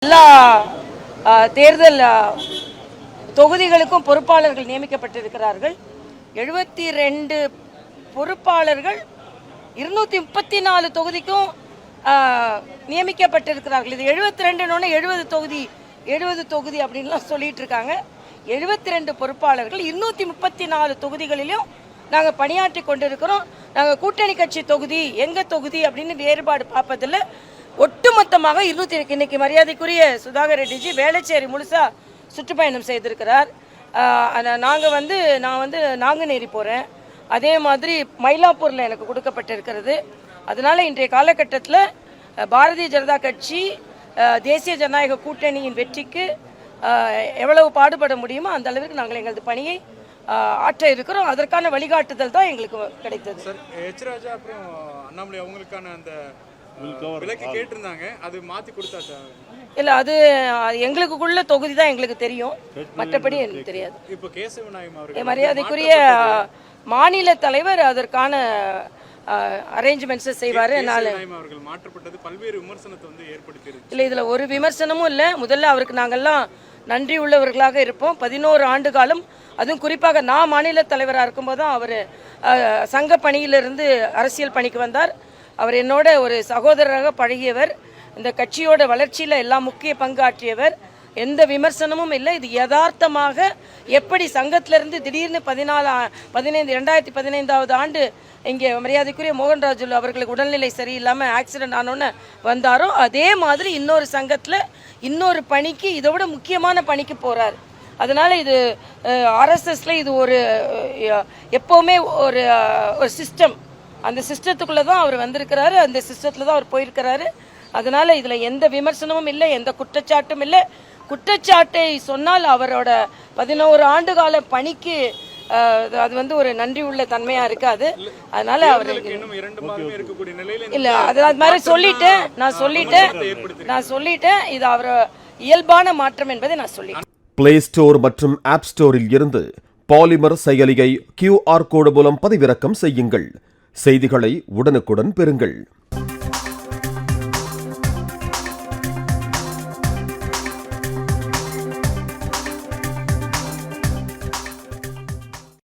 எல்லா தேர்தல் தொகுதிகளுக்கும் பொறுப்பாளர்கள் நியமிக்கப்பட்டிருக்கிறார்கள். 72 பொறுப்பாளர்கள் 234 தொகுதிக்கும் நியமிக்கப்பட்டிருக்கிறார்கள். இது 72 70 தொகுதி அப்படின்லாம் சொல்லிட்டு இருக்காங்க. 72 பொறுப்பாளர்கள் 234 தொகுதிகளிலும் நாங்கள் பணியாற்றி கொண்டிருக்கிறோம். நாங்கள் கூட்டணி கட்சி தொகுதி எங்கள் தொகுதி அப்படின்னு வேறுபாடு பார்ப்பதில்லை. ஒட்டுமொத்தமாக இன்னைக்கு மரியாதைக்குரிய சுதாகர் ரெட்டிஜி வேளச்சேரி முழுசா சுற்றுப்பயணம் செய்திருக்கிறார். நான் வந்து நாங்குநேரி போகிறேன். அதே மாதிரி மயிலாப்பூரில் எனக்கு கொடுக்கப்பட்டிருக்கிறது. அதனால் இன்றைய காலகட்டத்தில் பாரதிய ஜனதா கட்சி தேசிய ஜனநாயக கூட்டணியின் வெற்றிக்கு எவ்வளவு பாடுபட முடியுமோ அந்த அளவுக்கு நாங்கள் எங்களது பணியை ஆற்ற இருக்கிறோம். அதற்கான வழிகாட்டுதல் தான் எங்களுக்கு கிடைத்தது. சார், எச் ராஜா அப்புறம் அண்ணாமலை அவங்களுக்கான அந்த விலக்கு கேட்டிருந்தாங்க, அது மாற்றி கொடுத்தாச்சா? இல்லை, அது எங்களுக்குள்ள தொகுதி தான் எங்களுக்கு தெரியும், மற்றபடி எனக்கு தெரியாது. இப்போ கேசவநாயகம் அவர்கள் மரியாதைக்குரிய மாநில தலைவர் அதற்கான அரேஞ்ச்மெண்ட்ஸை செய்வார். அவர்கள் மாற்றப்பட்டது பல்வேறு விமர்சனத்தை வந்து ஏற்படுத்தியிருக்கு. இல்லை, இதில் ஒரு விமர்சனமும் இல்லை. முதல்ல அவருக்கு நாங்கள்லாம் நன்றி உள்ளவர்களாக இருப்போம். 11 ஆண்டு காலம், அதுவும் குறிப்பாக நான் மாநில தலைவராக இருக்கும்போது தான் அவர் சங்க பணியிலிருந்து அரசியல் பணிக்கு வந்தார். அவர் என்னோட ஒரு சகோதரராக பழகியவர். இந்த கட்சியோட வளர்ச்சியில் எல்லாம் முக்கிய பங்காற்றியவர். எந்த விமர்சனமும் இல்லை. இது யதார்த்தமாக எப்படி சங்கத்திலிருந்து திடீர்னு 2015 ஆண்டு இங்கே மரியாதைக்குரிய மோகன்ராஜு அவர்களுக்கு உடல்நிலை சரியில்லாமல் ஆக்சிடென்ட் ஆனோன்னு வந்தாரோ, அதே மாதிரி இன்னொரு சங்கத்தில் இன்னொரு பணிக்கு, இதை விட முக்கியமான பணிக்கு போகிறார். அதனால் இது ஆர்எஸ்எஸ்ல இது ஒரு எப்போவுமே ஒரு சிஸ்டம், அந்த சிஸ்டத்துக்குள்ளே தான் அவர் வந்திருக்கிறாரு, அந்த சிஸ்டத்தில் தான் அவர் போயிருக்கிறாரு. அதனால் இதில் எந்த விமர்சனமும் இல்லை, எந்த குற்றச்சாட்டும் இல்லை. குற்றச்சாட்டை சொன்னால் அவரோட 11 ஆண்டு கால பணிக்கு அது வந்து ஒரு நன்றி உள்ள தன்மையாக இருக்காது. அதனால அவர் இல்லை, அது மாதிரி நான் சொல்லிட்டேன் இது அவர் இயல்பான மாற்றம் என்பதை நான் சொல்லிட்டேன். பிளே ஸ்டோர் மற்றும் ஆப் ஸ்டோரில் இருந்து பாலிமர் செயலியை QR கோடு மூலம் பதிவிறக்கம் செய்யுங்கள். செய்திகளை உடனுக்குடன் பெறுங்கள்.